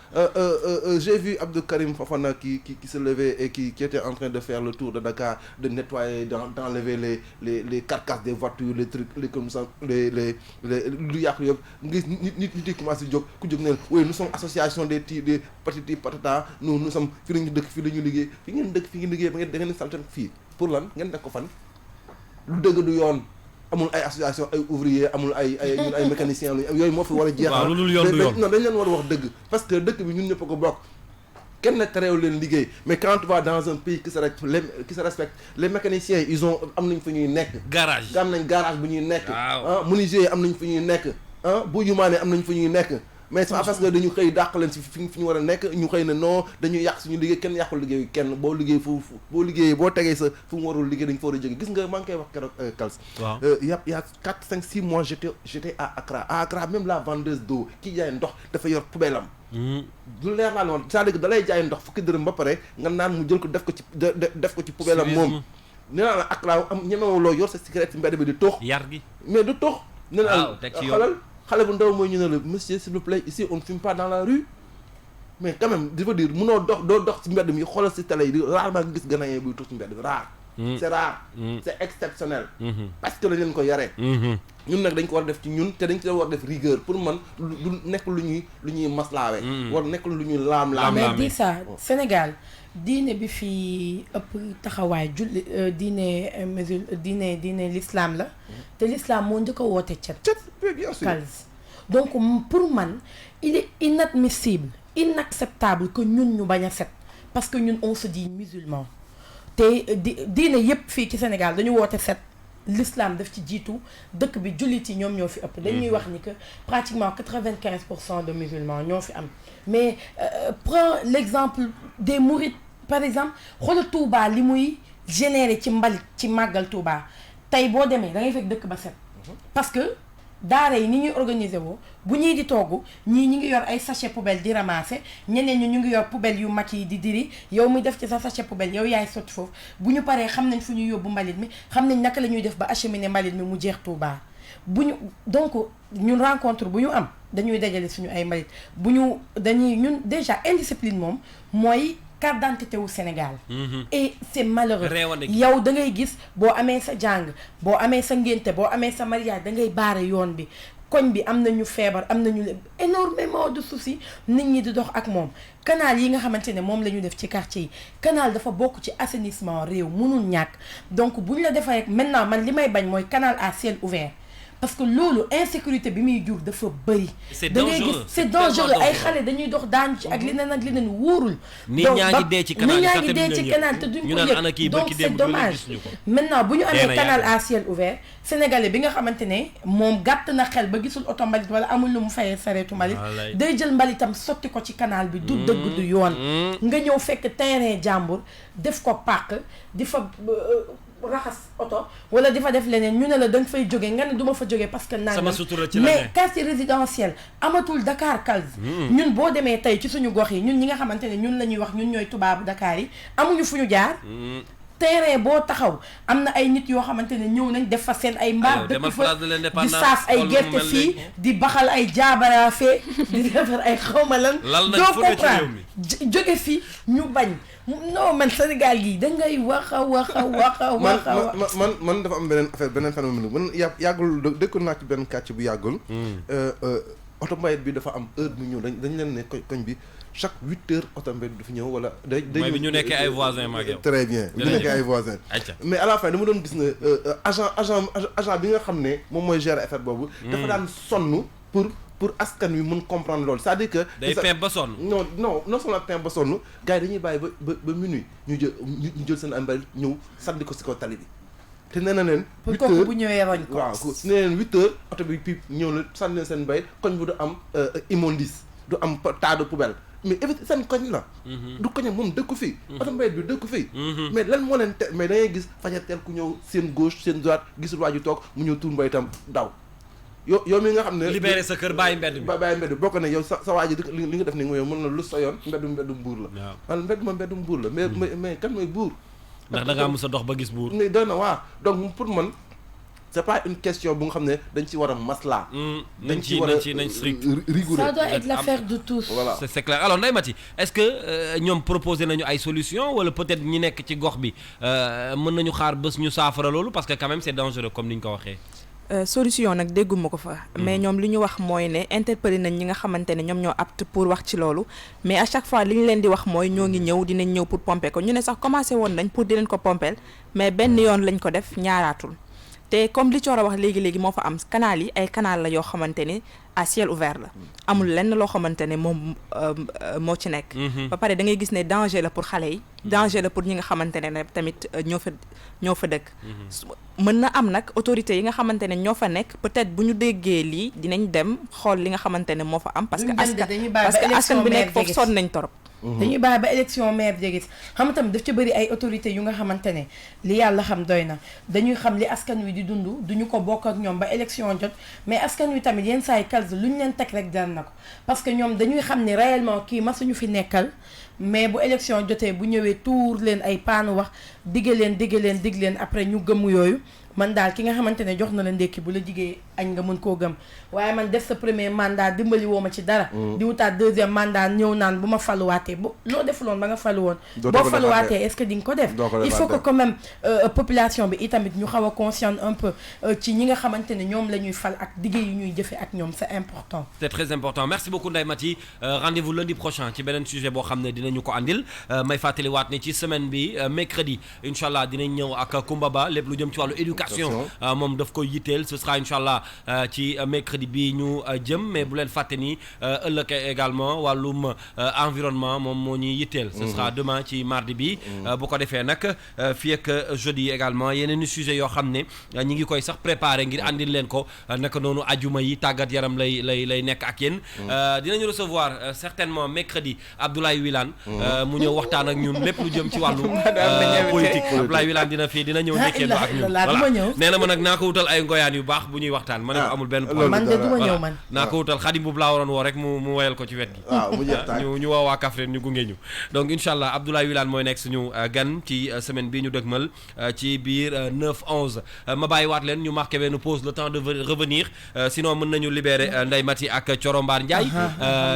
j'ai vu Abdou Karim Fofana qui se levait et qui était en train de faire le tour de Dakar, de nettoyer, d'enlever les carcasses des voitures, les trucs, les comme ça, les lu yàqu yëpp ngis nit yi commencé jóg ku jóg ne oui nous sommes association des patati patata nous sommes fii la ñu dëkk fii la ñu liggéey fi ngeen dëkk fi ngeen liggéey ba ngeen da ngeen salte fii pour lan ngeen def ko fan lu dëgg du yoon amul ay association ay ouvrier amul ay mécaniciens yooyu moo fi war a jeex non dañ leen war a wax dëgg parce que dëkk bi ñun ñëpp a ko bokk kenn tereew leen liggéey mais quand tu vas dans un pays qui se respecte les mécaniciens ils ont am nañ fu ñuy nekk garage am nañ garage bu ñuy nekk menuisier am nañ fu ñuy nekk bu yumaane am nañ fu ñuy nekk mais c'est parce que dañu xëy dàq leen si fi ñu war a nekk ñu xëy na non dañuy yàq suñu liggéey kenn yàqul liggéeyu kenn boo liggéey foofu boo liggéeyee boo tegee sa fu mu warul liggéey dañu fa war a jóge gis nga maa ngi koy wax keroog Kals y a 4, 5, 6 mois j'étais à Accra même la vendeuse d'eau ki jaay ndox dafa yor poubelle am lu leer laa woon c'est-à-dire que da lay jaay ndox fukki dërëm ba pare nga naan mu jël ko def ko ci poubelle am moom nee naa la Accra am ñemewuloo yor sa cigarette mbedd bi di toox yar gi mais du toox nee naa la xale bu ndaw mooy ñu ne la monsieur s'il vous plaît ici on ne fume pas dans la rue mais quand même je veux dire mënoo doo dox ci mbedd mi xoolal ci télé yi rarement nga gis ganayen buy toog ci mbedd bi rare c'est rare c'est exceptionnel parce que dañ leen ko yaree ñun nag dañ ko war a def ci ñun te dañ ci war a def rigueur pour man du nekk lu ñuy maslaawe war nekk lu ñuy laam mais di ça Sénégal diine bi fi ëpp taxawaay julli diine l'islam la te l'islam moo njëkk a woote cet Kals donc pour man il est inadmissible inacceptable que ñun ñu bañ a set parce que ñun on se dit musulman te diine yépp fii ci Sénégal dañu woote set l'islam daf ci jiitu dëkk bi jullit yi ñoom ñoo fi ëpp dañuy wax ni que pratiquement 95% de musulmans ñoo fi am mais prends l'exemple des mourides par exemple xoolal Touba li muy générer ci mbalit ci màggal Touba tey boo demee da ngay fekk dëkk ba set parce que daara yi ni ñuy organiser woo bu ñuy di togg ñii ñi ngi yor ay sachet poubelle di ramasser ñeneen ñi ñu ngi yor poubelle yu mag yi di diri yow muy def ci sa sachet poubelle yow yaay sotti foofu bu ñu paree xam nañ fu ñuy yóbbu mbalit mi xam nañ naka la ñuy def ba acheminer mbalit mi mu jeex Touba bu ñu donc ñun rencontre bu ñu am dañuy dajale suñu ay mbalit ñun déjà indiscipline moom mooy carte d'identité wu Sénégal et c'est malheureux yow da ngay gis boo amee sa jàng boo amee sa ngénte boo amee sa mariage da ngay baare yoon bi koñ bi am nañu feebar am nañu énormément de soucis nit ñi di dox ak moom canal yi nga xamante ne moom la ñu def ci quartier yi canal dafa bokk ci assainissement réew mënul ñàkk donc bu ñu la defee rek maintenant man li may bañ mooy canal à ciel ouvert parce que loolu insécurité bi muy jur dafa bëri. c'est da ngay dangereux gis c'est dangereux ay xale dañuy dox daan ci ak leneen wóorul. nit ñaa ngi dee ci canal nit ñaa ngi dee ci canal te duñ ko yëg donc c'est dommage. maintenant bu ñu amee canal à ciel ouvert sénégalais bi nga xamante ne moom gàtt na xel ba gisul oto mbalit wala amul lu mu fayee sareetu mbalit day jël mbalitam sotti ko ci canal bi du dëgg du yoon nga ñëw fekk terrain jàmbur def ko pàq di fa raxas oto wala di fa def leneen ñu ne la da nga fay jóge nga ne du ma fa jóge parce que nangam mais quartier résidentiel amatul Dakar Calze ñun boo demee tey ci suñu gox yi ñun ñi nga xamante ne ñun la ñuy wax ñun ñooy tubaabu Dakar yi amuñu fu ñu jaar terrain boo taxaw am na ay nit yoo xamante ne ñëw nañ def fa seen ay mbaar dëkk fa di saaf ay gerte fii di baxal ay jaabara fee di defar ay xawma lan doo comprendre jóge fii ñu bañ non man Sénégal gi da ngay wax man dafa am beneen phénomène man yàggul dëkkoon naa ci benn quartier bu yàggul oto mbayit bi dafa am heure bu ñëw dañ leen ne koñ bi chaque 8 heures oto mbayit bi dafa ñëw wala day bi ñu nekkee ay voisins mag yow très bien bi ñu nekkee ay voisins mais à la fin dama doon gis ne agent bi nga xam ne moom mooy gérer affaire boobu dafa daan sonn pour askan wi mën comprendre loolu c'est-à-dire que day pimp ba sonn non seulement pimp ba sonn gars yi dañuy bàyyi ba minuit ñu jël seen ay mbalit ñëw sànni ko si kaw tali bi te nee na leen 8 heures bu ñëwee roñ ko waaw nee leen 8 heures oto bi piip ñëw na sànni leen seen mbalit koñ bu du am immondice du am tas de poubelle mais éviter seen koñ la du koñ moom dëkku fii oto mbalit bi dëkku fii mais lan moo leen mais da ngay gis fajar teel ku ñëw seen gauche seen droite gisul waa ji toog mu ñëw tuur mbayitam daw yow mi nga xam ne libéré sa kër bàyyi mbedd bi boo ko ne yow sa waa ji li nga def ni nga yow mën na lu sa yoon mbeddum buur la wala mbeddum buur la mais kan mooy buur ndax da ngaa mës a dox ba gis buur mais doy na waa donc pour man c'est pas une question bu nga xam ne dañ ci war a maslaa nañ strict rigoureux ça doit être l'affaire de tous voilà c'est clair alors Ndeye Maty est-ce que ñoom proposé nañu ay solutions wala peut-être ñi nekk ci gox bi mën nañu xaar bés ñu saafara loolu parce que quand même c'est dangereux comme ni ñu ko waxee solution nag dégguma ko fa mais ñoom li ñu wax mooy ne interpellé nañ ñi nga xamante ne ñoom ñoo apte pour wax ci loolu mais à chaque fois li ñu leen di wax mooy ñoo ngi ñëw dinañ ñëw pour pomper ko ñu ne sax commencé woon nañ pour di leen ko pompeel mais benn yoon lañ ko def ñaaraatul te comme li Thioro wax léegi moo fa am canal yi ay canal la yoo xamante ne à ciel ouvert la amul lenn loo xamante ne moom moo ci nekk ba pare da ngay gis ne danger la pour xale yi danger la pour ñi nga xamante ne tamit ñoo fa dëkk mën na am nag autorités yi nga xamante ne ñoo fa nekk peut-être bu ñu déggee lii dinañ dem xool li nga xamante ne moo fa am parce que askan bi nekk foofu sonn nañ torop dañuy bàyyi ba élection maire jege xam nga tamit daf ci bëri ay autorités yu nga xamante ne li yàlla xam doy na dañuy xam li askan wi di dund duñu ko bokk ak ñoom ba élection jot mais askan wi tamit yenn saa yi Calze lu ñu leen teg rek jar na ko parce que ñoom dañuy xam ne réellement kii masuñu fi nekkal mais bu élection jotee bu ñëwee tuur leen ay paanu wax digg leen après ñu gëmm yooyu man daal ki nga xamante ne jox na la ndékki bu la jigee añ nga mën koo gëm waaye man def sa premier mandat dimbali woo ma ci dara di wutaat deuxième mandat ñëw naan bu ma faluwaatee bu loo defuloon ba nga falu woon boo faluwaatee est-ce que di nga ko def il faut que quand même population bi itamit ñu xaw a conscient un peu ci ñi nga xamante ne ñoom la ñuy fal ak digge yi ñuy jëfe ak ñoom c'est important c'est très important merci beaucoup Ndeye Maty rendez-vous lundi prochain ci beneen sujet boo xam ne dinañu ko andil may fàttaliwaat ne ci semaine bi mercredi incha allah dinañ ñëw ak Koumba Ba lépp lu jëm ci wàllu éducation moom daf koy yitteel ce sera incha allah ci mercredi bi ñu jëm mais bu leen fàtte ni ëllëg également wàllum environnement moom moo ñuy yitteel ce sera demain ci mardi bi bu ko defee nag fii ak jeudi également yeneen i sujet yoo xam ne ñi ngi koy sax préparer ngir andil leen ko naka noonu ajuma yi tàggat yaram lay nekk ak yéen dinañu recevoir certainement mercredi Abdoulaye Wilane mu ñëw waxtaan ak ñun lépp lu jëm ci wàllu politique Abdoulaye Wilane dina ñëw nekkeendo ak ñun voilà nee na ma nag naa ko wutal ay ngoyaan yu baax bu ñuy waxtaan ma ne ko amul benn problème man de du ma ñëw man naa ko wutal Xadim boobu laa waroon woo rek mu woyal ko ci wet gi ñu woo waa Kaffrine ñu gunge ñu donc incha allah Abdoulaye Wilane mooy nekk suñu gan ci semaine bii ñu dëgmal ci biir 9-11 ma bàyyiwaat leen ñu marqué benn pause le temps de revenir sinon mën nañu libérer Ndeye Maty ak Thioro Mbar Ndiaye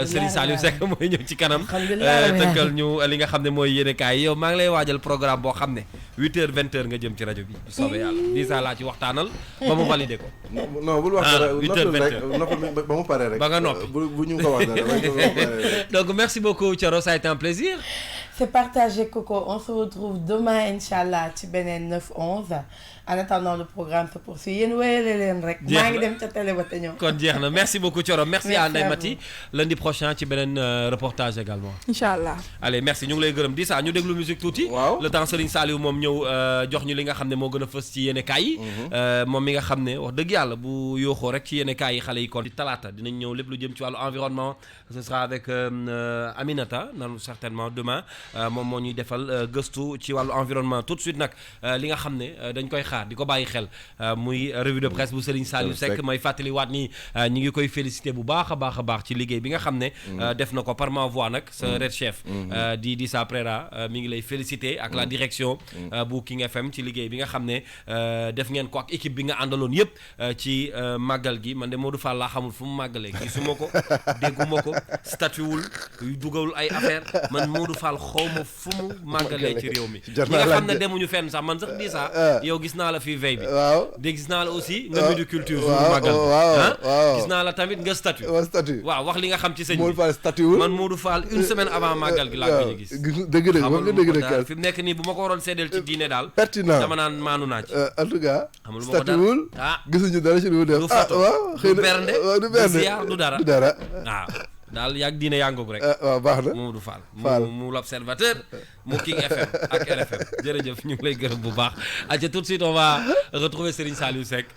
Serigne Saliou Seck mooy ñëw ci kanam tënkal ñu li nga xam ne mooy yéene kaay yow maa ngi lay waajal programme boo xam ne 8h 20h nga jëm ci rajo bi bu soobee yàlla disa laa ci waxtaanal ba mu validé ko non bul wax ba mu pare rek ba nga noppi bu ñu ko wax donc merci beaucoup Thioro ça a été un plaisir C'est partagé Coco. On se retrouve demain Inch'Allah ci beneen 9-11. En attendant le programme se poursuit yéen wéyale leen rek. maa ngi dem ca télé ba te ñëw. kon jeex na merci beaucoup Thioro merci à Ndeye à Mati lundi prochain ci beneen reportage également. Inch'Allah. allez merci ñu ngi lay gërëm di saa ñu déglu musique tuuti. waaw le temps Serigne Saliou moom ñëw jox ñu li nga xam ne moo gën a fës ci yéene kaay yi. moom mi nga xam ne wax dëgg yàlla bu yooxoo rek ci yéene kaay yi xale yi kon di talaata dinañ ñëw lépp lu jëm ci wàllu environnement ce sera avec Aminata nanu certainement demain moom moo ñuy defal gëstu ci wàllu environnement tout de suite nag li nga xam ne dañ koy xaar di ko bàyyi xel muy revue de presse bu Serigne Saliou Seck may fàttaliwaat ni ñi ngi koy félicité bu baax a baax ci liggéey bi nga xam ne def na ko par ma voix nag sa red chef di sa Prera mi ngi lay félicité ak la direction bu King FM ci liggéey bi nga xam ne def ngeen ko ak équipe bi nga àndaloon yëpp ci màggal gi man de Modou Fall laa xamul fu mu màggalee gisuma ko dégguma ko statuwul dugalul ay affaire man Modou Fall xawma fu mu màggalee ci réew mi ñi nga xam ne demuñu fenn sax man sax di saa yow gis naa la fii veille bi dégg gis naa la aussi nga midi culture jour màggal gis naa la tamit nga statut waaw wax li nga xam ci sëñ bi man Modou Fall une semaine avant màggal gi laa ko ñu gis dëgg fi mu nekk nii bu ma ko waroon seedeel ci diine daal pertinent dama naan maanu naa ci en tout cas xamul ma ko statuwul gisuñu dara ci lu mu def du photo xëy du bernde du ziar du dara waaw daal yàgg diine yàngoog rek waaw baax na Mamadou Fall mu l'observateur mu King FM ak RFM jërëjëf ñu ngi lay gërëm bu baax aca tout de suite on va retrouver Serigne Saliou Seck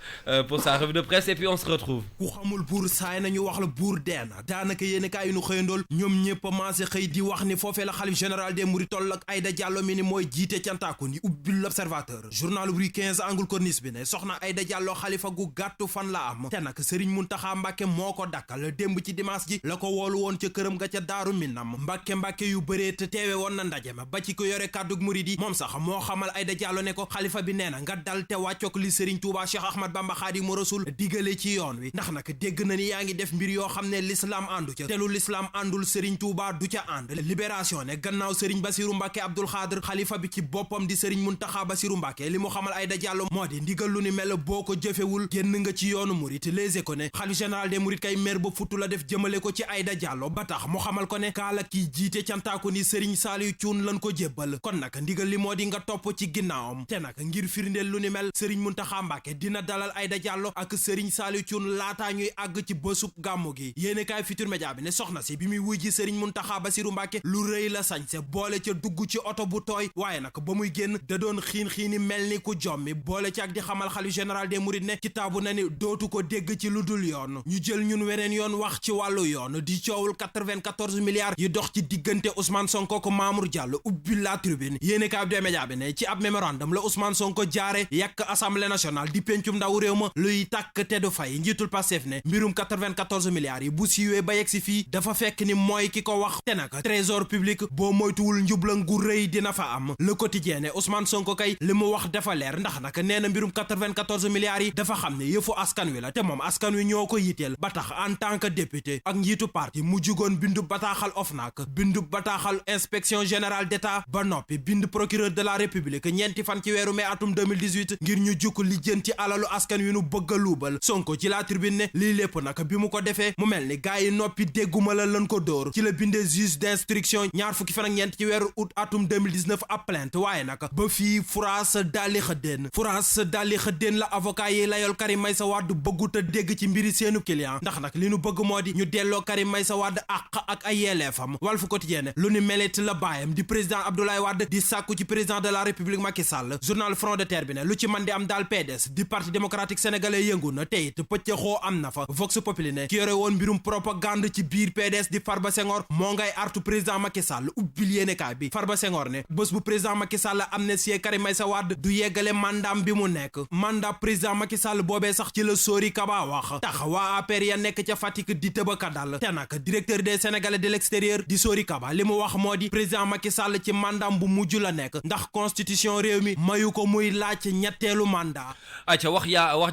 pour sa revue de presse et puis on se retrouve ku xamul buur saay nañu wax la buur deena daanaka yéen kaay yu nu xëyandool ñoom ñëpp maase xëy di wax ni foofee la xalif général des mourides toll ak Aïda Diallo mi ni mooy jiite cantaakun yi ubbil l'observateur journal Rue 15 angle corniche bi ne soxna Aïda Diallo xalifa gu gàttu fan la am te nag Serigne Mountakha Mbacké moo ko dakkal démb ci dimanche ji la ko woolu woon ca këram ga ca Daaru Minam Mbacké yu bëree te teewe woon na ndaje ma ba ci ko yore kàddug murid yi moom sax moo xamal Aïda Diallo ne ko xalifa bi nee na nga dal te wàccook li Serigne Touba Cheikh Ahmad Bamba Khadimu Rasul digale ci yoon wi ndax nag dégg na ni yaa ngi def mbir yoo xam ne l'islam àndu ca te lu l'islam àndul Serigne Touba du ca ànd libération ne gannaaw Serigne Bassirou Mbacké Abdoul Khadr xalifa bi ci boppam di Serigne Mountakha Bassirou Mbacké li mu xamal Aïda Diallo moo di ndigal lu ni mel boo ko jëfewul génn nga ci yoonu murid Les Échos ne xalif général des mourides kay mer ba futtu la def jëmale ko ci Aïda Diallo ba tax mu xamal ko ne kaala kii jiite cantaako ni Serigne Saliou Thioune lan ko jébbal kon nag ndigal li moo di nga topp ci ginnaawam te nag ngir firndeel lu ni mel Serigne Mountakha Mbacké dina dalal Aïda Diallo ak Serigne Saliou Thioune laataa ñuy àgg ci bësub gàmmu gi yéene kaay Futurs Médias bi ne soxna si bi muy wuy ji Serigne Mountakha Bassirou Mbacké lu rëy la sañse boole ca dugg ci oto bu tooy waaye nag ba muy génn da doon xiini mel ni ku jommi boole ci ak di xamal xalif général des mourides ne kitaabu na ni dootu ko dégg ci lu dul yoon ñu jël ñun weneen yoon wax ci wàllu yoon di coowul 94 milliards yi dox ci diggante Ousmane Sonko ko Mamour Diallo ubbi la tribune yéene kaay bi média bi ne ci ab mémorandum la Ousmane Sonko jaare yàq assemblée nationale di pencum ndaw réew ma luy tàkk te du fay njiitul Pastef ne mbirum 94 milliards yi bu siiwee ba yegg si fii dafa fekk ni mooy ki ko wax te nag trésor public boo moytuwul njublan gu rëy dina fa am le quotidien ne Ousmane Sonko kay li mu wax dafa leer ndax nag nee na mbirum 94 milliards yi dafa xam ne yëfu askan wi la te moom askan wi ñoo ko yitteel ba tax en tant que député ak njiitu parti mu jugoon bindu bataaxal OFNAC bindu bataaxal inspection générale d'État ba noppi bind procureur de la république ñeenti fan ci weeru mai atum 2018 ngir ñu jukk lijjanti alalu askan wi nu bëgg a luubal Sonko ci la tribune ne lii lépp nag bi mu ko defee mu mel ni gaay yi noppi dégguma la lan ko dóor ci la bindee juge d'instruction ñaar fukki fan ak ñeent ci weeru août atum 2019 ab plainte waaye nag ba fii France dalli xëddeen la avocat yi layol Karim Meïssa Wade bëggut a dégg ci mbiri seenu client ndax nag li nu bëgg moo di ñu delloo Karim Meïssa Wade àq ak ay yelleefam Walf Quotidien lu ni melit la baayam di président Abdoulaye Wade di sàkku ci président de la République Macky Sall journal Front de Terre bi ne lu ci man di am daal PDS di parti démocratique sénégalais yëngu na te it pëccëxoo am na fa Vox Populi ne ki yore woon mbirum propagande ci biir PDS di Farba Senghor moo ngay artu président Macky Sall ubbil yéenekaay bi Farba Senghor ne bés bu président Macky Sall amnistie Karim Meïssa Wade du yeggale mandaam bi mu nekk mandat président Macky Sall boobee sax ci la Sori Kaba wax tax waa APR ya nekk ca Fatick di tëbaka dal te nag directeur des Sénégalais de l'extérieur di Sori Kaba li mu wax moo di président Macky Sall ci mandaam bu mujj la nekk ndax constitution réew mi mayu ko muy laaj ñetteelu mandat. ayca wax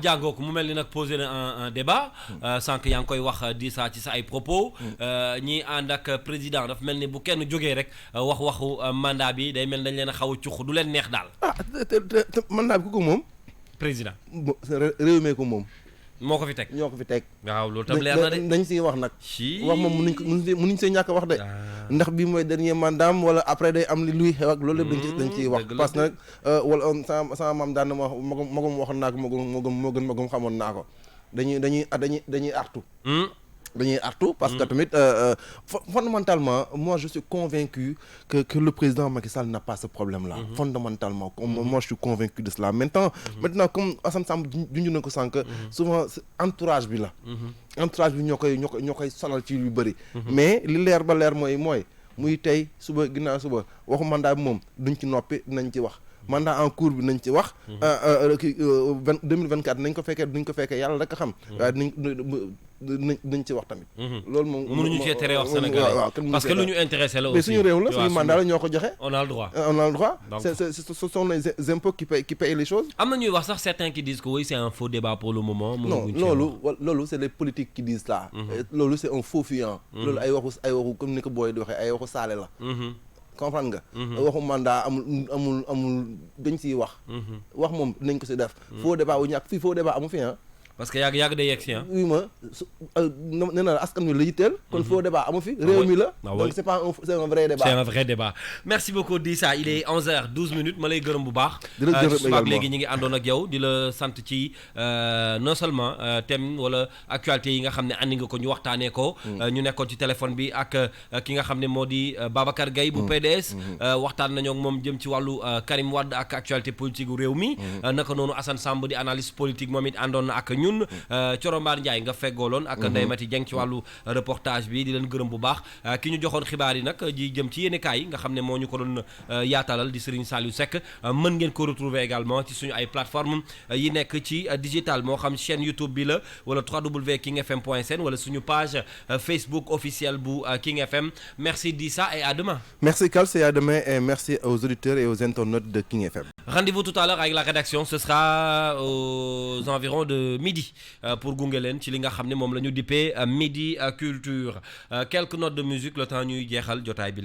jàngoo ko mu mel ni nag posé na un débat sànq yaa ngi koy wax di saa ci sa ay propos ñi ànd ak président daf mel ni bu kenn jógee rek waxu mandat bi day mel dañ leen a xaw a cuq du leen neex daal. te mandat bi ku ko moom. président. réew mee ko moom. moo ko fi teg ñoo ko fi teg. waaw loolu tam leer na de. dañ siy wax nag. wax moom mënuñ see ñàkk wax de. ndax bii mooy dernier mandat wala après day am li luy xew ak loolu lépp dañ ciy wax. parce que nag wala sama maam daan na ma wax magum waxoon naa ko moo gën magum xamoon naa ko dañuy artu. dañuy artu parce que tamit fondamentalement moi je suis convaincu que le président Macky Sall n'a pas ce problème-là. Fondamentalement moi je suis convaincu de cela. Maintenant comme Assane Samb junj na ko sànq. souvent entourage bi la. entourage bi ñoo koy sonal ci lu bëri. mais li leer ba leer mooy muy tey suba ginnaaw suba waxu mandat bi moom duñ ci noppi dinañ ci wax. mandat en cours bi nañ ci wax. 2024 nañ ko fekkee duñ ko fekkee yàlla rek a xam. waaye nañ ci wax tamit. loolu moom mënuñu cee tere wax Sénégalais parce que lu ñu intéressé la aussi. mais suñu réew la suñu mandat la ñoo ko joxe. on a le droit. Donc, ce sont les impôts qui payent les choses. am na ñuy wax sax certains qui disent que oui c'est un faux débat pour le moment. non loolu c'est les politiques qui disent ça. loolu c'est un faux fuyant. loolu ay waxu comme ni ko booy di waxee ay waxu saale la. comprendre nga. waxu mandat amul dañ siy wax. wax moom dinañ ko si def. faux débat wu ñàkk fii faux débat amu fi parce que yàgg day yegg si oui ma nee na la askan wi la yitteel. kon faux débat amu fi réew mi la. donc c'est un vrai débat. c'est un vrai débat merci beaucoup Dissa il est 11h12 ma lay gërëm bu baax. di la gërëm également léegi ñi ngi àndoon ak yow di la sant ci non seulement thème wala actualité yi nga xam ne andi nga ko ñu waxtaanee ko. ñu nekkoon ci téléphone bi ak ki nga xam ne moo di Babacar Gaye bu PDS. waxtaan nañoo ak moom jëm ci wàllu Karim Wade ak actualité politique gu réew mi. naka noonu Assane Samb di analyste politique moom it àndoon na ak ñun. Coro Mbaar Ndiaye nga feggooloon ak Ndeye Mati Dieng ci wàllu reportage bi di leen gërëm bu baax ki ñu joxoon xibaar yi nag ji jëm ci yéenekaay yi nga xam ne moo ñu ko doon yaatalal di Serigne Saliou Seck mën ngeen ko retrouver également ci suñu ay plateformes yi nekk ci digital moo xam chaîne YouTube bi la wala www.kingfm.sn wala suñu page Facebook officielle bu King FM merci Dissa et à demain. Merci Kals et à demain et merci aux auditeurs et aux internautes de King FM. Rendez-vous tout à l'heure avec la rédaction ce sera aux environs de midi pour gunge leen ci li nga xam ne moom la ñu dippee midi culture quelques notes de musique le temps ñuy jeexal jotaay bi.